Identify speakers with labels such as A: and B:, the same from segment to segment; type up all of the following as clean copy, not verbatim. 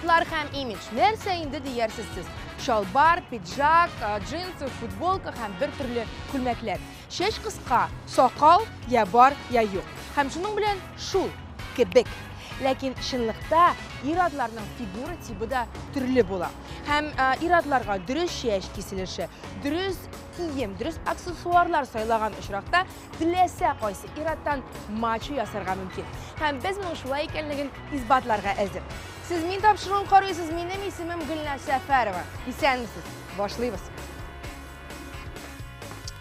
A: Iratlar hem image. Nerse indi diyersiz siz. Şalbar, pidjak, jeans, futbolka hem bir türlü külmekler. Şeş kıska, sakal ya bar ya yok. Hem şunun bilen şul, kebek. Lakin şınlıkta iradlarının figura tipi de türlü bola. Hem iradlarga dürüst şeş kesilişi, dürüst kiyim, dürüst aksesuarlar sayılağan ışırakta dilese qaysı iraddan maçı yasarga mümkün. Hem biz bunun şulay ekenligin izbatlarga ezir. Siz min tapşırığın qarıyısız, benim isimim Gülnaz Səfərova. İsən misiniz? Başlayırız.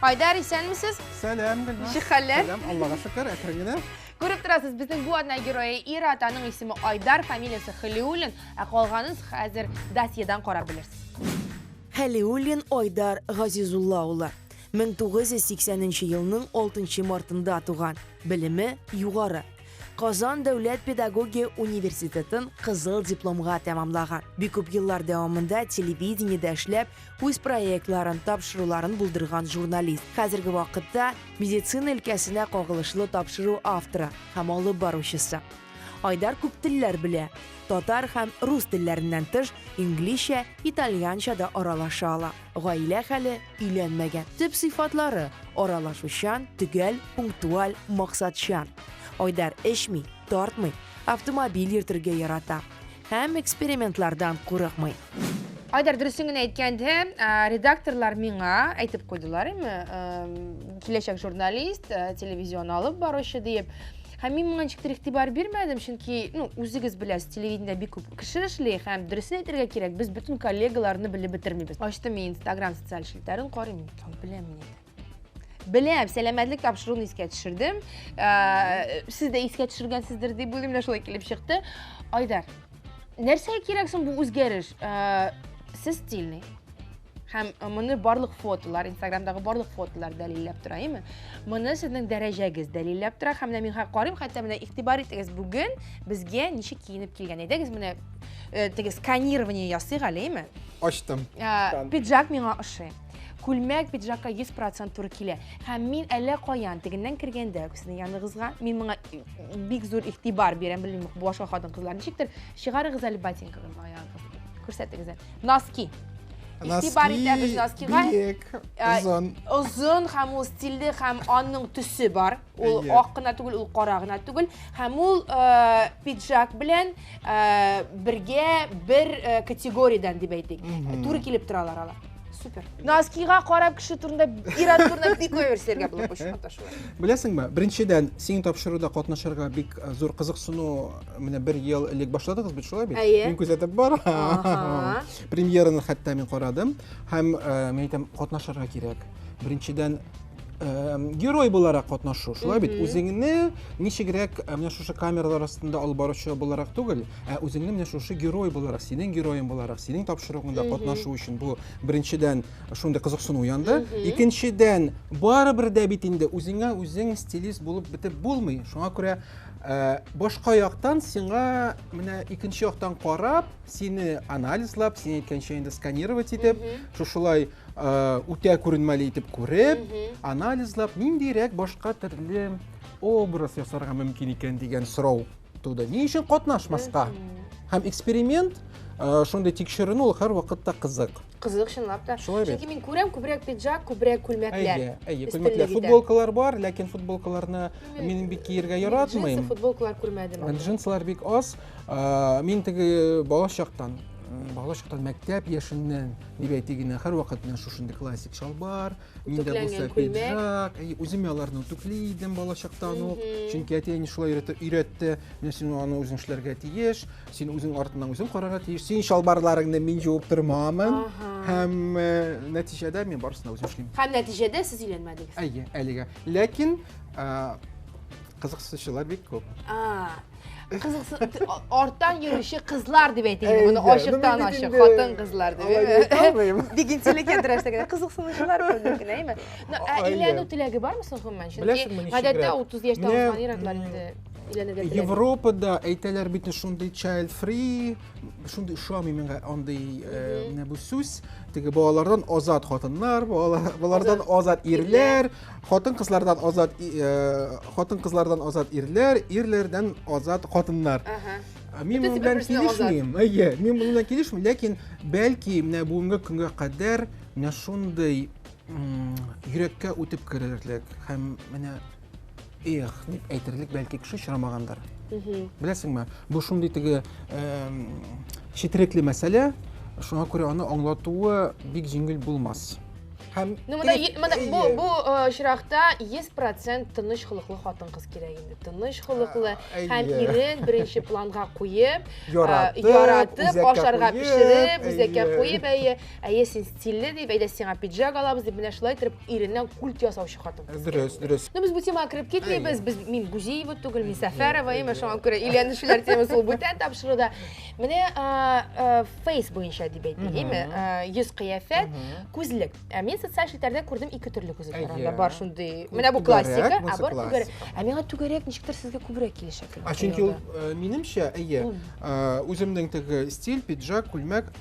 A: Haydar, isen misiniz?
B: Selam Gülnaz.
A: Şıkhaller.
B: Selam, Allah'a şükür, ekrengine.
A: Görüp durasınız, bizim bu adına göre İradanın ismi Aydar, familiyası Haliulin. Qalğanız hazır dasiyadan qarabilirsiniz.
C: Haliulin Aydar Gazizullaoğlu 1980 yılının 6 martında tuğan. Bilimi yuğarı. Kazan Devlet Pedagogiya Universitetin kızıl diplomga tamamlagan. Bir köp yıllar devamında televizyonda işlep, öz proyektlerin tapşırılarını buldurgan jurnalist. Hazırgi vaqtda meditsina ilkesine qog'ilishli tapşırığı avtori, ham olib boruvchisi. Aydar ko'p tillar bile. Tatar ham rus tillaridan tish, inglizcha, italyancha da aralasha ola. G'oila hali uylanmagan. Tip sifatlari aralashuvchan, tugal, punktual, maqsadchan. Aydar eshmi, tortmay, avtomobil yirtirga yarata. Hem eksperimentlardan qo'rqmay.
A: Aydar, dürüstüngün aytganda, redaktorlar menga aytib qo'ydilar, kelajak jurnalist, televizyon alib boruvchi deb. Hem men bunga ixtibor bermadim, chunki, o'zingiz bilasiz, televizyonda bir ko'p kishi ishlaydi, ham durustini aytishga kerak. Biz butun kollegalarni bilib bitirmaymiz. Ochdim men Instagram sotsial sheltlarini qarayman, bilaman. Bilem, selametlik tapşırığını iske düşürdüm. Siz de iske düşürgensizdir diye bölümle şöyle kelip çıktı. Aydar, nerseye gereksin bu özgeriş? Siz stilni. Hem bunu barlık fotolar, Instagram'daki barlık fotolar delillep durayım mı? Bunu sizin dereceniz delillep durar. Hem de men qarayım, hatta bana ixtibar etiniz bugün bizge nişi kiyinip kelgen ediniz. Bunu skanирование yazsıq alayım.
B: Açtım.
A: Pidjak menga ışı. Kulmak pidjakka 100% turı kile. Hem men әллә каян тегеннән кергәндә, күсенең яныгызга, мен моңа бик зур игътибар бирәм, белмим, башка хатын-кызлар ничектер, чыгарыгыз әле ботинкагызны аягыгызга. Күрсәтегез. Носки. İğtibar etəbiz noskiga.
B: Biyek, uzun.
A: Uzun, hem o stilli, hem onun tüsü var. O akkına tugul, o qarağına tugul. Hem o pidjak bilen birge bir kategoriyadan deb aytdik. Turı kelip turalar ala. Süper. Noskiga qarab kishi turunda, irad turunda bik överserga булып куйшат ташлар.
B: Беләсеңме, беренчедән, син тапшыруда катнашырга бик зур кызыксыну, менә бер ел элек башладыгыз бит, шулай бит? Мин күзәтеп бар. Премьераны хәтта мин карадым. Һәм мен әйтәм, катнашырга кирәк. Беренчедән герой буларак катнашу, шулай бит? Үзеңне ничегрәк менә шушы камералар астында алып баручы буларак түгел, үзеңне менә шушы герой буларак, синең героең буларак, синең тапшырыгыңда катнашу өчен бу беренчедән шундый кызыксыну уянды. Икенчедән, барыбер дә бит инде үзеңә үзең стилист булып битеп булмый. Шуңа күрә башка яктан сиңа менә икенче яктан карап, сине анализлап, син әйткәнчә инде сканировать итеп, шушылай үтә күренмәле итеп күреп, анализлап, ниндирәк башка төрле образ ясарга мөмкин икән дигән сорау туды. Ни өчен катнашмаска? Һәм эксперимент шундый тикшеренү ул һәр вакытта кызык.
A: Кызык чынлап та. Чөнки мен күрәм күбрәк пиджак, күбрәк күлмәкләр.
B: Күлмәкләр, футболкалар бар, ләкин футболкаларны мин бик киергә яратмыйм.
A: Джинсы футболкалар күрмәдем.
B: Джинслар бик аз. Мин теге балачактан мәктәп яшеннән дип әйтегенә һәр вакыт мен шушындый классик шалбар, миндә булса пиджак, үзем аларны түкли идем балачактан ук. Чөнки әтиәни шулай өйрәтте. Мен син аны үзең эшләргә тиеш, син үзең артыннан үзең карарга тиеш. Син шалбарларыңны мин җуып тормамын. Һәм нәтиҗәдә мин барысына үзем эшлим.
A: Һәм нәтиҗәдә сез өйләнмәдегез.
B: Әлегә. Ләкин кызыксынучылар бик күп.
A: Ortadan yürüyüşü kızlar diye deyim. Bunu aşıktan aşık, hatın kızlar diye. Diginçilik yedireşte kızıksınışlar gördük değil mi? İlən tilagi var mısın Hümmen? Çünkü гадәттә 30 yaşta olsan iraklar indi.
B: Европада әйтәләр бит шундый child free, шундый шуамый миңа андый менә бу сүз, теге балалардан азат хатыннар, балалардан азат ирләр, хатын-кызлардан азат ирләр, ирләрдән азат хатыннар. Мин моның белән килешмим. Әйе, мин моның белән килешмим, ләкин бәлки менә бүгенге көнгә кадәр менә шундый йөрәккә үтеп керерлек һәм менә дип әйтерлек бәлки кеше очрамагандыр. Беләсеңме? Бу шундый теге четерекле мәсьәлә, шуңа күрә аны аңлатуы бик җиңел булмас. Һәм
A: бу очракта 100% тыныч холыклы хатын-кыз кирәк инде. Тыныч холыклы һәм ирен беренче планга куеп, яратып, ашарга пешереп, үзәккә куеп, әйе син стильле дип, әйдә сиңа пиджак алабыз дип, менә шулай итеп иреннән культ ясаучы хатын-кыз.
B: Дөрес.
A: Без бу темага кирип китмәйбез. Мин Гузиева түгел, мин Сәфәрова, шуңа күрә өйләнүчеләр темасы ул бүтән тапшыруда. Менә фейс буенча дип әйтим, йөз кыяфәт, күзлек. Мин социаль челтәрдә күрдем ике төрле күзлек бар шундый. Менә бу классика, а бар түгәрәк. Миңа түгәрәк ничектер сезгә күбрәк килешә.
B: Чөнки ул минемчә, үземнең теге стиль, пиджак, күлмәк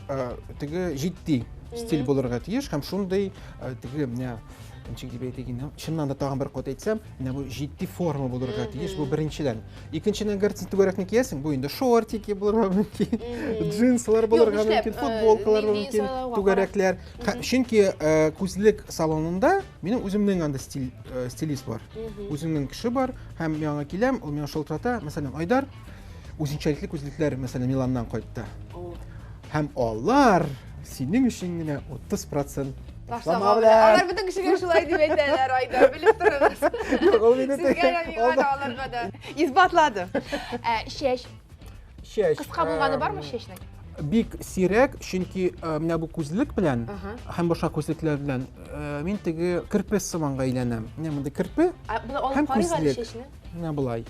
B: теге җитди стиль булырга тиеш һәм шундый теге менә ничек дип әйтегез, чыннан да тагын бер кат әйтсәм, менә бу җитди форма булырга тиеш, бу беренчедән. Икенчедән гәрсен түгәрәкне киясең, бу инде шортики булырга мөмкин, джинслар булырга мөмкин, футболкалар мөмкин, түгәрәкләр. Чөнки күзлек салонында минем үземнең анда стилист бар. Үземнең кеше бар һәм миңа киләм, ул миңа шылтырата. Мәсәлән, Айдар үзенчәлекле күзлекләр, мәсәлән, Миланнан кайтты. Һәм алар синең өчен генә 30%
A: Алар бүтән кешегә шулай дип әйтәләр, Айдар, белеп торыгыз. Сезгә миңа аларга исбатлады. Шеш. Кыска булганы бармы шешнең?
B: Бик сирәк, чөнки менә бу күзлек белән һәм башка күзлекләр белән мин теге кирпе сыманга әйләнәм. Менә монда кирпе һәм күзлек. Менә булай.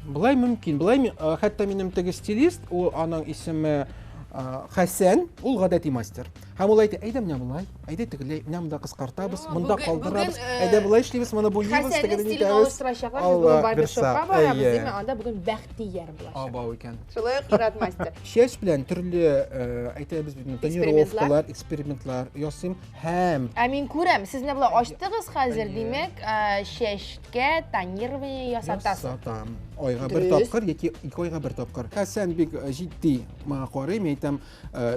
B: Булай мөмкин. Булай хәтта минем теге стилист, ул аның исеме Хәсән, ул гадәти мастер. Һәм ул әйтә, әйдә менә булай, әйдә тегеләй, менә монда кыскартабыз, монда калдырабыз, әйдә булай эшлибез, моны буйыбыз, тегеләй итәбез. Хәсәннең стилен алыштырачаклар, без барбершопка барабыз, диме, анда бүген Бәхтияр булачак. Абау икән.
A: Шулай кырат мастер.
B: Шеш белән төрле әйтәбез бит, тонировкалар, экспериментлар ясыйм һәм
A: Мин күрәм, сез менә булай ачтыгыз хәзер, димәк, шешкә тонирование ясатасыз.
B: Ясатам. Айга бер тапкыр яки 2 айга бер тапкыр. Хәсән бик җитди маңа карый, мен әйтәм,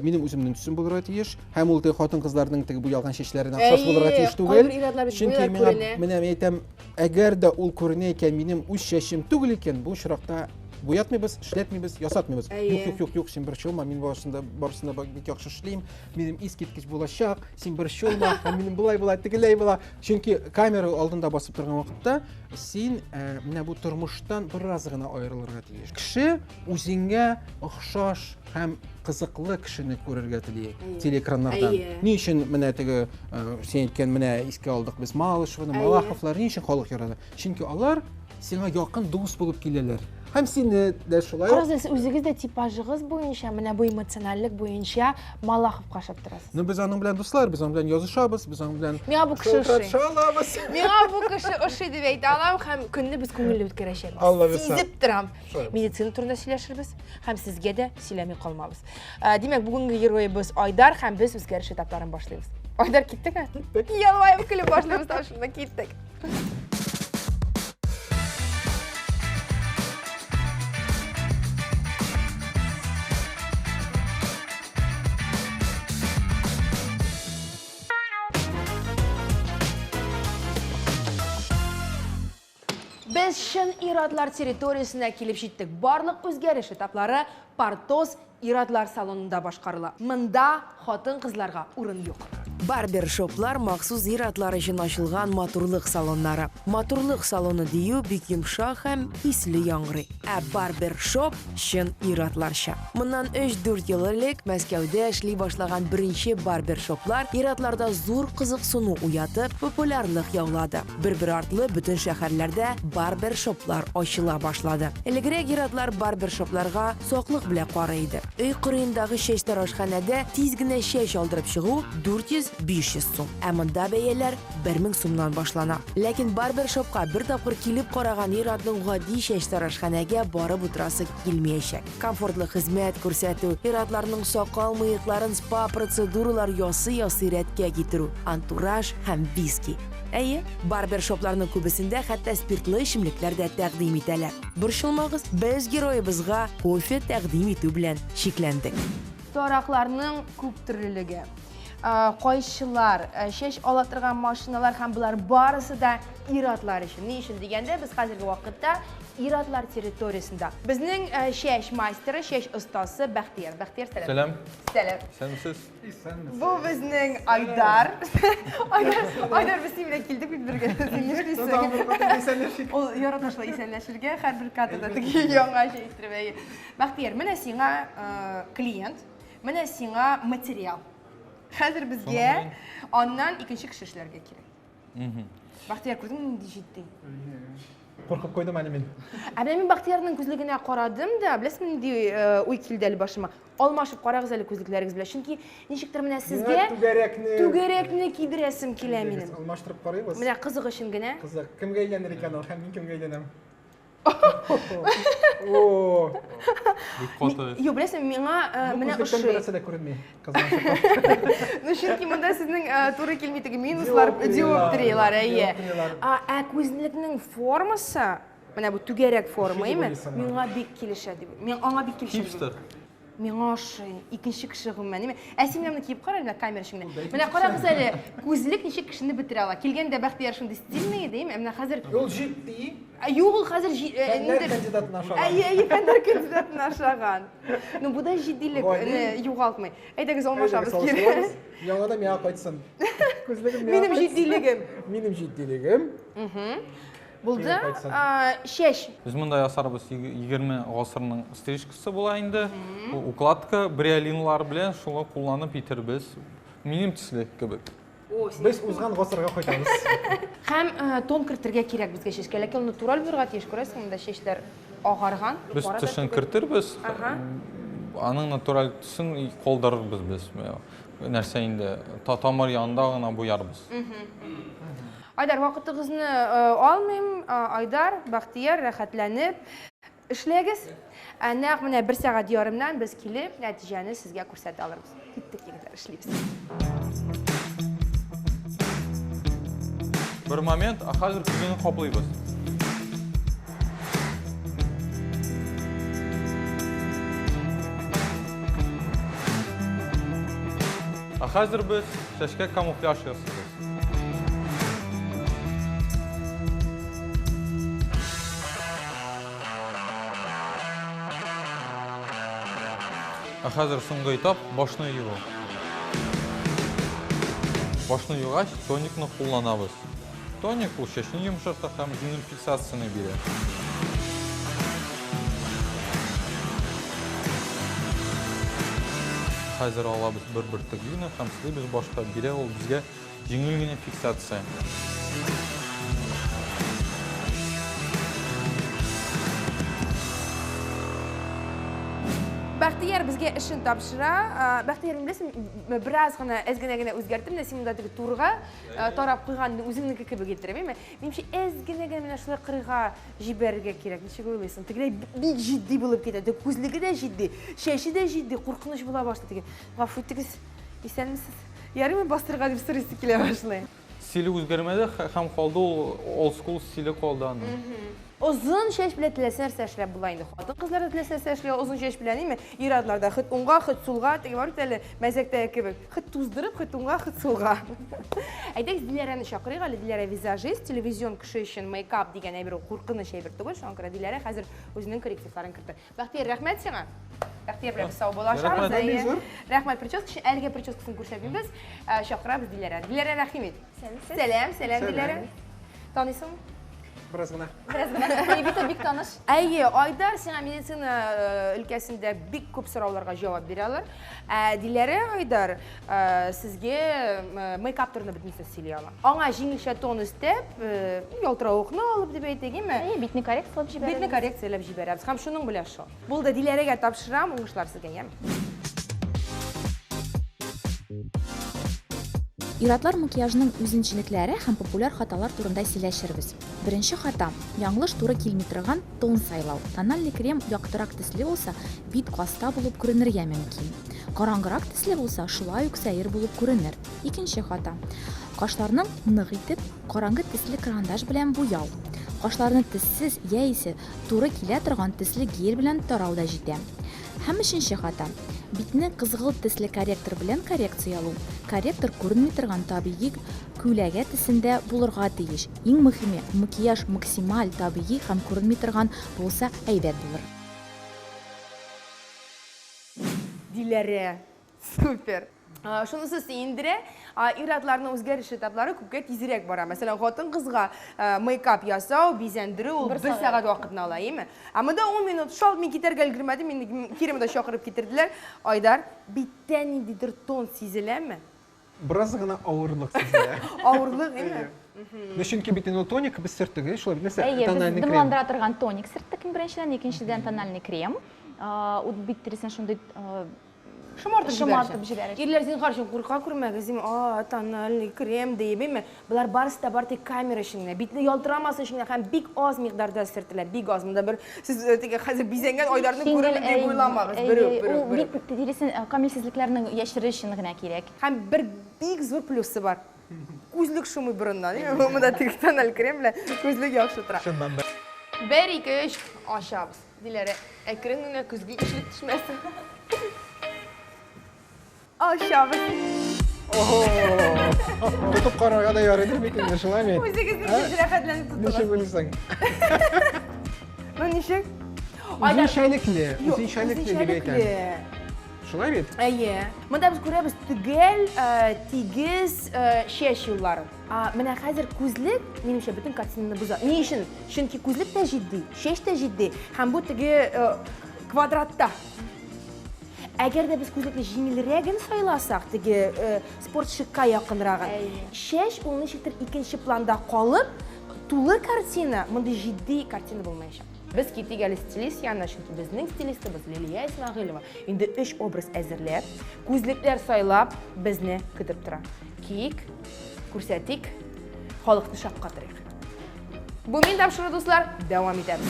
B: минем үземнең төсем булырга тиеш, һәм ул хатын-кызларның теге буялган чәчләренә охшаш булырга тиеш түгел. Чөнки менә әйтәм, әгәр дә ул күренә икән, минем үз чәчем түгел икән, бу очракта буятмыйбыз, эшләтмибез, ясатмыйбыз. Юк, син бер чулма, мин барысында бик яхшы эшлим, минем искиткеч булачак, син бер чулма, минем булай, тегеләй була. Чөнки камера алдында басып торган вакытта син менә бу тормыштан бераз гына аерылырга тиеш. Кеше үзеңгә охшаш һәм кызыклы кешене күрергә тели телеэкраннардан. Ни өчен менә теге син әйткән менә искә алдык без Малышевны, Малаховлар ни өчен халык ярады? Чөнки алар сиңа якын дус булып киләләр. Һәм сине дә шулай.
A: Карагыз, үзегез дә типажыгыз буенча, менә бу эмоциональлек буенча Малаховка ошап торасыз.
B: Без аның белән дуслар, без аның белән язышабыз, без аның белән
A: Миңа бу кеше ошый.
B: Шалабыз.
A: Миңа бу кеше ошый дип әйтә алам һәм көнне без күңелле үткәрәчәкбез. Сизеп торам. Медицина турында сөйләшербез һәм сезгә дә сөйләми калмабыз. Димәк, бүгенге героебыз Айдар һәм без үзгәреш этапларын башлыйбыз. Айдар, киттекме? Ялваеп көлеп башлыйбыз, шунда киттек. Без шын ирадлар территориясына килеп җиттек. Барлык үзгәреш этаплары Партоз ирадлар салонында башкарыла. Монда хатын-кызларга урын юк.
C: Барбершоплар махсус ирадлар өчен ачылган матурлык салоннары. Матурлык салоны дию бик йомшак һәм исле яңгырый. Барбершоп чын ирадларча. Моннан 3-4 ел элек Мәскәүдә эшли башлаган беренче барбершоплар ирадларда зур кызыксыну уятып, популярлык яулады. Бер артлы бүтән шәһәрләрдә барбершоплар ачыла башлады. Элегрәк ирадлар барбершопларга соклык белән карый иде. Өй кырыендагы чәч тарашханәдә тиз генә чәч алдырып чыгу 400-500 сум. Ә монда бәяләр 1000 сумнан башлана. Ләкин барбершопка бер тапкыр килеп караган ирадның гади чәч тарашханәгә барып утырасы килмәячәк. Комфортлы хезмәт күрсәтү, ирадларның сакал-мыекларын спа процедуралар ясый рәткә китерү, антураж һәм виски. Әйе, барбершопларның күбесендә хәтта спиртлы эчемлекләр дә тәкъдим итәләр. Борчылмагыз, без героебызга кофе тәкъдим итү белән шикләндек.
A: Торақларның күп төрлелеге. Қойшылар, шеш алатырған машиналар һәм бұлар барысы да иратлар үшін. Не үшін дегенде, біз қазіргі вақытта иратлар территориясында. Біздің шеш майстері, шеш ұстасы Бәхтияр. Бәхтияр, сәлем.
D: Сәлем.
A: Сәлем.
D: Сәлемсіз.
A: Бұл біздің Айдар. Айдар біз сен білен келдік бит бірге. Ол яратмашылар исәнләшергә һәр бір катыда теге яңа şey истербәге. Бәхтияр, менә сиңа клиент, менә сиңа материал. Хәзер безгә аннан икенче кеше эшләргә кирәк. Бәхтияр, күрдеңме нинди җитди?
B: Куркып койдым әле мин.
A: Мен Бәхтиярның күзлегенә карадым да, беләсезме нинди уй килде әле башыма. Алмашып карагыз әле күзлекләрегез белән. Чөнки ничектер менә сезгә түгәрәкне кидерәсем килә минем.
B: Алмаштырып карыйбыз.
A: Менә кызык өчен генә.
B: Кызык, кемгә әйләнер икән ул һәм мин кемгә әйләнәм?
A: Юк, беләсезме, миңа менә
B: ошый.
A: ошый.
B: Күрсәтә күренми. Кызгансык.
A: Ну, чөнки монда сезнең туры килми теге минуслар, диоптриялар, әйе. Күзлекнең формасы, менә бу түгәрәк форма, әйме? Миңа бик килешә дип. Мин аңа бик килешә.
D: Хипстер.
A: Миңа ошый, икенче кеше гомумән, әйме? Син менә киеп кара, менә камера шуңда. Менә карагыз әле, күзлек ничек кешене бетерә ала. Килгәндә Бәхтияр шундый стильный иде, әйме? Менә хәзер
B: Ул җитди.
A: юк, ул хәзер
B: Кандидатына ашаган.
A: әйе, фәннәр кандидатына ашаган. Ну, бу да җитдилек югалтмый. Әйдәгез алмашабыз кирәк.
B: Яңада миңа кайтсын. Күзлегем
A: Минем җитдилегем.
B: Минем җитдилегем.
A: Булды. Шеш.
D: Біз мұнда ясарбыз 20 ғасырның стрижкасы була инде. Укладка бриолинлар белән шуны кулланып итербез. Минем төсле кебек.
B: Без узган гасырга кайтабыз.
A: Һәм тон кертергә кирәк безгә шешкә. Ләкин ул натураль булырга тиеш, күрәсең, монда шешләр агарган.
D: Біз төшен кертербез. Аның натураль төсен колдырырбыз без. Нәрсә инде тамыр янында гына буярбыз.
A: Айдар, вакытыгызны алмыйм. Айдар, Бәхтияр, рәхәтләнеп эшләгез. Нәкъ менә 1 сәгать ярымнан без килеп, нәтиҗәне сезгә күрсәтә алырбыз. Киттек, егетләр, эшлибез.
D: Бір момент, хәзер күзене каплыйбыз. Хәзер без шәшкә камуфляж ясыйбыз. Хәзер соңгы этап башны юу. Башны югач тоникны кулланабыз. Тоник ул чәчне йомшарта һәм җиңел фиксацияны бирә. Хәзер алабыз бер тегүне һәм сызыбыз башка бирә, ул безгә җиңел генә фиксация.
A: Бәхтияр безгә эшен тапшыра. Бәхтияр, беләсең, бераз гына әзгенә үзгәртеп, син монда теге турга тарап куйган үзеңнеке кебек иттерәм, әйме? Минемчә әзгенә менә шулай кырыйга җибәрергә кирәк. Ничек уйлыйсың? Тегеләй бик җитди булып китә. Күзлеге дә җитди, шәше дә җитди, куркыныч була башлады теге. Гафу итегез, исәнмесез? Ярыймы бастырга дип сорыйсы килә башлый.
D: Стиле үзгәрмәде һәм калды ул old school стиле калды аны.
A: Озын шеш белән теләсә нәрсә эшләп була инде. Хатын кызлар да теләсә эшләп озын шеш белән, әйме? Ирадларда хит уңга, хит сулга, теге бар әле мәзәктә кебек. Хит туздырып, хит уңга, хит сулга. Әйдәгез, Диләрәне чакырыйк әле. Диләрә визажист, телевизион кеше өчен мейкап дигән әйбер куркыныч әйбер түгел. Шуңа күрә Диләрә хәзер үзенең коррективларын кертә. Бәхтияр, рәхмәт сиңа. Бәхтияр белән сау булашабыз. Рәхмәт, прическа өчен әлегә прическасын күрсәтмибез. Чакырабыз Диләрәне. Диләрә, рәхим ит. Сәлам, Диләрә. Танысыңмы?
B: Biraz гына.
A: Бик таныш. Әйе, Айдар сиңа медицина өлкәсендә бик күп сорауларга җавап бирә алар. Диләрә, Айдар, сезгә мейкап турында бөтен нәрсә сөйли ала. Аңа җиңелчә тон өстәп, ялтыравыкны алып дип әйтәгеме?
E: Битне коррекциялап җибәрәбез.
A: Битне коррекциялап җибәрәбез. Һәм шуның белән шул. Булды, Диләрәгә тапшырам, уңышлар сезгә, яме.
E: Иратлар макияжының үзенчәлекләре һәм популяр хаталар турында сөйләшербез. Беренче хата – яңлыш туры килми торган тон сайлау. Тональный крем яктырак төсле булса, бит каста булып күренергә мөмкин. Караңгырак төсле булса, шулай ук сәер булып күренер. Икенче хата Кашларның нык итеп караңгы төсле карандаш белән буяу. Кашларны төссез яисә туры килә торган төсле гель белән тарау да җитә. Һәм өченче хата. Битне кызгылт төсле корректор белән коррекциялау. Корректор күренми торган табигый күләгә төсендә булырга тиеш. Иң мөһиме, макияж максималь табигый һәм күренми торган булса әйбәт булыр.
A: Диләре. Супер. Шунысы сөендірі, иратларының өзгеріш этаплары күпке тезірек бара. Мәселен, қотын қызға мейкап ясау, безендірі, ол 1 сағат уақытын ала, емі? Амада 10 минут шал, мен кетерге үлгірмеді, мен керемді шақырып кетірділер. Айдар, биттен ендідір тон сезіле ме?
B: Біраз ғана ауырлық сезіле.
A: Ауырлық, емі?
B: Чөнки бит инде тоник без сөрттек, шулай бит нәрсә?
E: Әйе,
B: Тональный
E: без
B: крем.
E: дымландыра торган тоник сөрттек беренчедән, икенчедән тональный крем. Ут биттерсен шундый
A: Шымартып жібереді. Ерлер сен қаршын құрқа көрмәгізім, тональный крем дейбі, бұлар барысы да бар тек камера ішіңіне. Битні ялтырамасы ішіңіне һәм бик аз миқдарда сіртілер, бик аз. Мұнда бір, сіз қазір бізенген ойдарды көріп деп ойламағыз.
E: Бит тересен камилсізліклерінің яшыры үшін ғына керек.
A: Һәм бір бик зор плюсы бар. Көзлік шумы бұрыннан. Мұнда тек тональный крем біле көзлік яқшы тұра.
B: Шыннан да.
A: 1-2-3 ашабыз. Диләре, әкіріңіне көзге ішілік түшмәсі. Aşağısı.
B: Tutup kararga da yarıdır bit inде, шулай бит.
A: Үзегезне җирәхәтләнеп
B: Ничек
A: тоттыгыз.
B: уйлыйсың?
A: Ну ничек?
B: Үзен шайлекле, үзен шайлекле дип әйтәм. Шулай бит?
A: Әйе. Монда без күрәбез төгәл, тигез шеш юлларын. Менә хәзер күзлек, минемчә, бөтен картинаны боза. Ни өчен? Чөнки күзлек тә җитди, шеш тә җитди. Һәм бу теге квадратта. Әгәр дә без күзлекне җиңелрәген сайласак, теге спортчыкка якынрагын. Шеш ул ничектер икенче планда калып, тулы картина, монда җитди картина булмаячак. Без китик әле стилист янына, чөнки безнең стилистыбыз Лилия Исмәгыйлова инде 3 образ әзерләп, күзлекләр сайлап безне көтеп тора. Кик, күрсәтик, халыкны шаккатырыйк. Бу мин тапшыру дуслар, дәвам итәбез.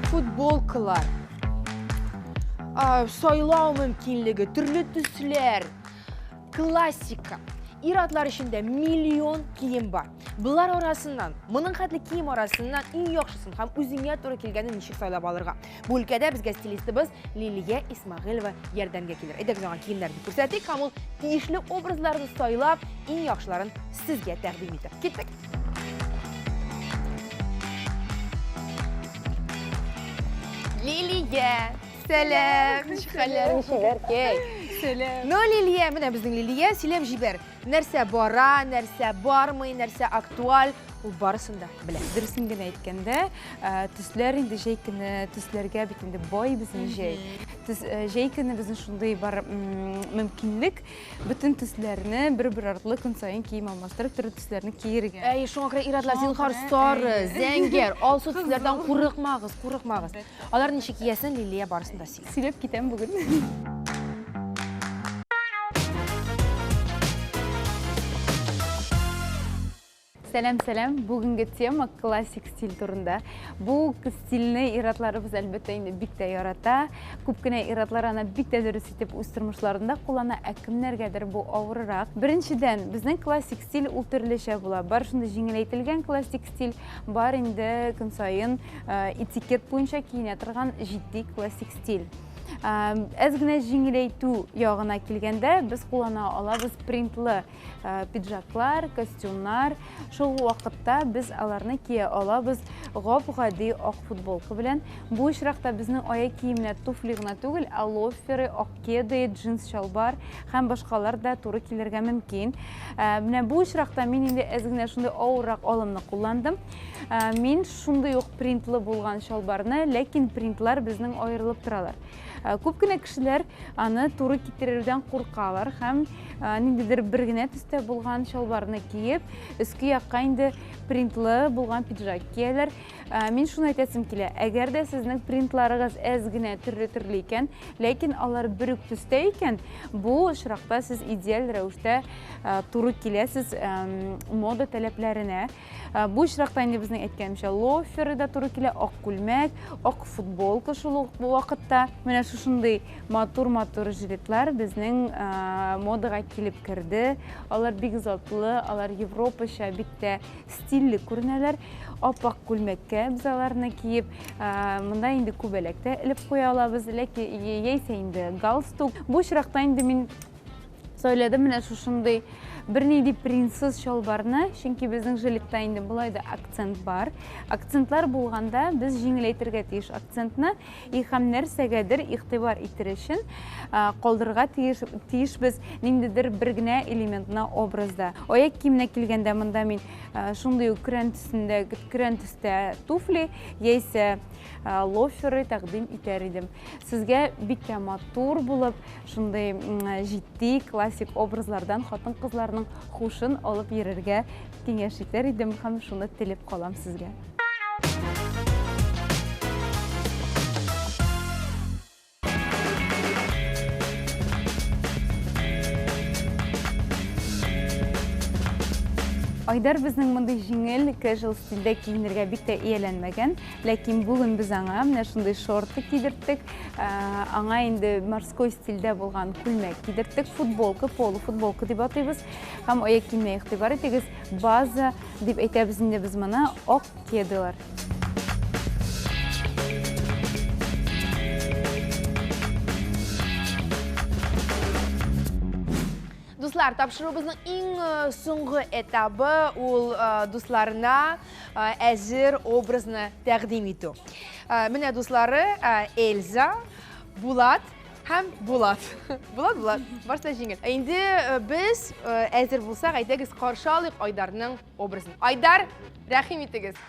A: Футболкалар, сайлау мөмкинлеге, төрле төсләр, классика. Иратлар ішінде миллион киім бар. Бұлар арасынан, мұның хәтлі киім арасынан ең яхшысын һәм үзеңә туры килгәнен ничек сайлап алырга. Бу өлкәдә безгә стилистыбыз Лилия Исмәгыйлова ярдәмгә килер. Әйдәгез аңа киемнәрне күрсәтик һәм ул тиешле образларны сайлап, ең яхшыларын сезгә тәкъдим итер. Киттек. Лилия, сәлам. Ничек хәлләр? Сәлам. Ну, Лилия, менә безнең Лилия, сөйләп җибәр. Нәрсә бара, нәрсә бармый, нәрсә актуаль, ул барысын да белә.
F: Дөресен генә әйткәндә, төсләр инде җәй көне төсләргә бит инде бай безнең җәй. Җәй көне безнең шундый бар мөмкинлек бөтен төсләрне бер-бер артлы көн саен кием алмаштырып, төрле төсләрне киергә.
A: Әй, шуңа күрә иратлар зинһар сары, зәңгәр, алсу төсләрдән курыкмагыз. Алар ничек киясен Лилия барысын да сөйләп.
F: Сөйләп китәм бүген. Сәлам, бүгінгі тема классик стиль турында. Бу стильне иратларыбыз әлбәттә инде бик тә ярата. Күп кенә иратлар аны бик тә дөрес итеп үз тормышларында куллана, ә кемнәргәдер бу авыррак. Беренчедән, безнең классик стиль ул төрлечә була. Бар шундый җиңеләйтелгән классик стиль, бар инде көн саен этикет буенча киенә торган җитди классик стиль. Әз генә җиңеләйтү ягына килгәндә, без куллана алабыз принтлы пиджаклар, костюмнар. Шул вакытта без аларны кия алабыз гап-гади ак футболка белән. Бу очракта безнең аяк киемнәр туфли гына түгел, ә лоферы, ак кеды, джинс чалбар һәм башкалар да туры килергә мөмкин. Менә бу очракта мин инде әз генә шундый авыррак алымны кулландым. Мин шундый ук принтлы булган чалбарны, ләкин принтлар безнең аерылып торалар. Күп кенә кешеләр аны туры китерердән куркалар һәм ниндидер бер генә төстә булган шалбарны киеп, өске якка инде принтлы булган пиджак кияләр. Мин шуны әйтәсем килә, әгәр дә сезнең принтларыгыз әз генә төрле икән, ләкин алар бер үк төстә икән, бу очракта сез идеаль рәвештә туры киләсез мода таләпләренә. Бу очракта инде безнең әйткәнчә лоферы да туры килә, ак күлмәк, ак футболка шул вакытта. Менә шушындый матур жилетлар безнең модага килеп керде. Алар бик затлы, алар европача бик тә стильле күренәләр. Аппак күлмәккә без аларны киеп, монда инде күбәләктә элеп куя алабыз, ләкин яисә инде галстук. Бу очракта инде мин сөйләдем, менә шушындый бер нинди принцесс шалбарны, чөнки безнең жилетта инде булай да акцент бар. Акцентлар булганда без җиңеләйтергә тиеш акцентны, һәм нәрсәгәдер игътибар итер өчен калдырырга тиеш без ниндидер бер генә элементны образда. Аяк киеменә килгәндә монда мин шундый ук крен төстә туфли яисә лоферы тәкъдим итәр идем. Сезгә бик тә матур булып, шундый җитди классик образлардан хатын-кызларның хушын алып йөрергә киңәш итәр идем һәм шуны теләп калам сезгә. Айдар безнең мондай җиңел, casual стильдә киенергә бик тә ияләнмәгән, ләкин бүген без аңа менә шундый шорты кидерттек, аңа инде морской стильдә булган күлмәк кидерттек, футболка, полу футболка дип атыйбыз, һәм аяк киемгә игътибар итегез, база дип әйтәбез инде без моны, ак кедалар.
A: Дуслар, тапшыруыбызның иң соңгы этабы ул дусларына әзер образны тәкъдим итү. Менә дуслары Эльза, Булат һәм Булат. Булат, барса җиңел. Инде без әзер булсак, әйтегез, каршы алыйк Айдарның образын. Айдар, рәхим итегез.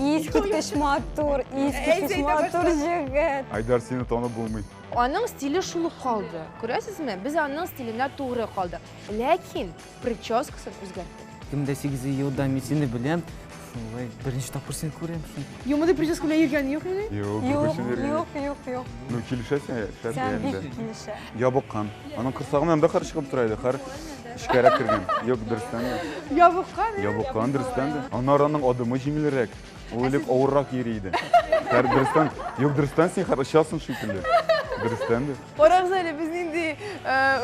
G: Искиткеч матур җегет.
H: Айдар сине танып булмый.
A: Аның стиле шулы калды. Күрәсезме? Без аның стиленә тугры калды. Ләкин прическасын үзгәртте.
I: 28 елда мен сені білем, шулай бірінші тапқыр сені көрем.
A: Юмады прическа белән йөргән юк инде?
G: Юк.
H: Ну килешәсең,
G: Сән бик килешә.
H: Ябыккан. Аның кырсагы менә кар чыгып тора иде, кар эшкәрәк кергән. Юк, дөрестән. Ябыккан дөрестән. Анараның адымы җиңелрәк. Ул элек авыррак йөри иде. Кар дөрестән. Юк, дөрестән син хәр ышасың шикелле. Дөрестән.
A: Орагыз әле без инде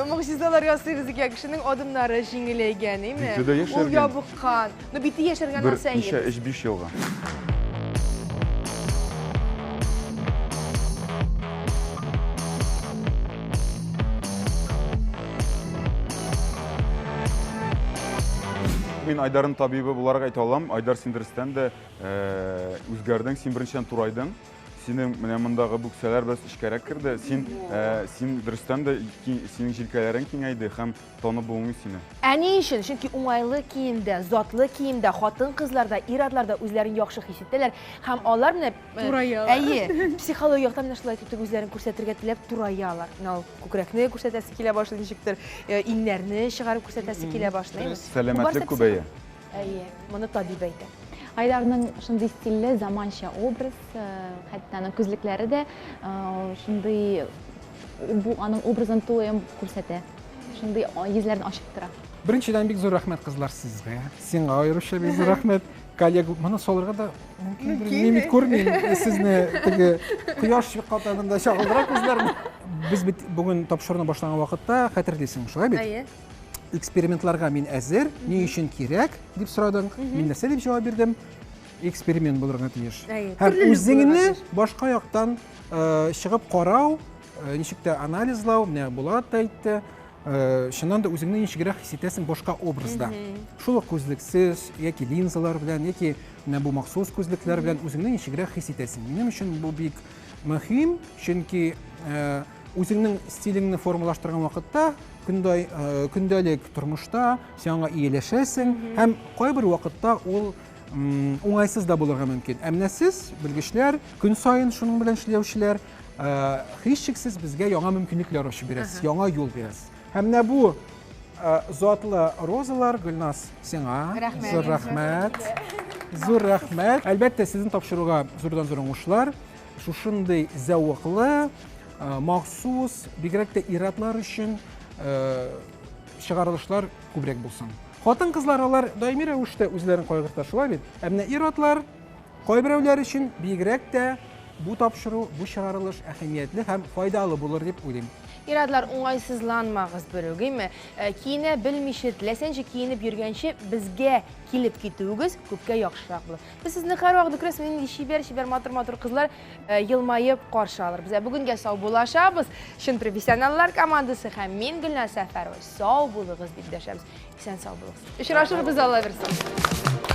A: могҗизалар ясыйбыз икән, кешенең адымнары җиңеләйгән, име?
H: Бите дә яшәргән.
A: Ул ябыккан. Ну бите яшәргән
H: Бер
A: нәрсә
H: ничә
A: инде.
H: 5 елга. Мин Айдарның табибы буларак әйтә алам. Айдар син дөрестән дә үзгәрдең, син беренчән турайдың. Синең менә мондагы бүксәләр без эшкәрәк керде. Син дөрестән дә синең җилкәләрең киңәйде һәм танып булмый сине.
A: Әни өчен, чөнки уңайлы киемдә, затлы киемдә, хатын-кызларда, ир-атларда үзләрен яхшы хис итәләр һәм алар менә әйе, психологик яктан шулай итеп үзләрен күрсәтергә теләп тураялар. Менә күкрәкне күрсәтәсе килә башлый ничектер, иннәрне чыгарып күрсәтәсе килә башлый.
H: Сәламәтлек күбәя.
A: Әйе, моны табиб әйтә.
E: Айдарның шундый стильле, заманча образ, хәтта аның күзлекләре дә шундый бу аның образын тулы күрсәтә. Шундый йөзләрен ачып тора.
B: Беренчедән бик зур рәхмәт кызлар сезгә. Сиңа аеруча бик зур рәхмәт. Коллега, моны солырга да мөмкин күрмим. Сезне теге кояш катагында чагылдыра күзләрне. Без бит бүген тапшыруны башлаган вакытта хәтерлисең, шулай бит?
A: Әйе.
B: Экспериментларга мин әзер, ни өчен кирәк дип сорадың. Мин нәрсә дип җавап бирдем? Эксперимент булырга тиеш. Һәм үзеңне башка яктан чыгып карау, ничек тә анализлау, менә Булат әйтте. Шуннан да үзеңне ничегрәк хис итәсең башка образда. Шул күзлексез яки линзалар белән, яки менә бу махсус күзлекләр белән үзеңне ничегрәк хис итәсең. Минем өчен бу бик мөһим, чөнки үзеңнең стилеңне формалаштырган вакытта көндәлек тормышта сиңа ияләшәсең һәм кайбер вакытта ул уңайсыз да булырга мөмкин. Әмма сез, белгечләр, көн сайын шуның белән эшләүчеләр, һичшиксез безгә яңа мөмкинлекләр ачып бирәсез, яңа юл бирәсез. Һәм менә бу затлы розалар, Гөлнас, сиңа зур рәхмәт. Зур рәхмәт. Әлбәттә, сезнең тапшыруга зурдан-зур уңышлар. Шушындый зәвыклы, махсус, бигрәк тә иратлар өчен чыгарылышлар күбрәк булсын. Хатын-кызлар алар даими рәвештә үзләрен кайгырта, шулай бит. Әмма иратлар кайберәүләр өчен бигрәк тә бу тапшыру, бу чыгарылыш әһәмиятле һәм файдалы булыр дип уйлыйм.
A: Иратлар уңайсызланмагыз берүгеме? Киене белмичә, теләсәнчә киенеп йөргәнче безгә килеп китүегез күпкә яхшырак булыр. Без сезне һәрвакыт күрәбез, менә шибәр матур кызлар елмаеп каршы алыр. Без бүгенгә сау булашабыз. Шын профессионаллар командасы һәм мин Гөлнас Сәфәрова сау булыгыз дип дәшәбез. Исән сау булыгыз. Очрашырбыз, Алла берсен.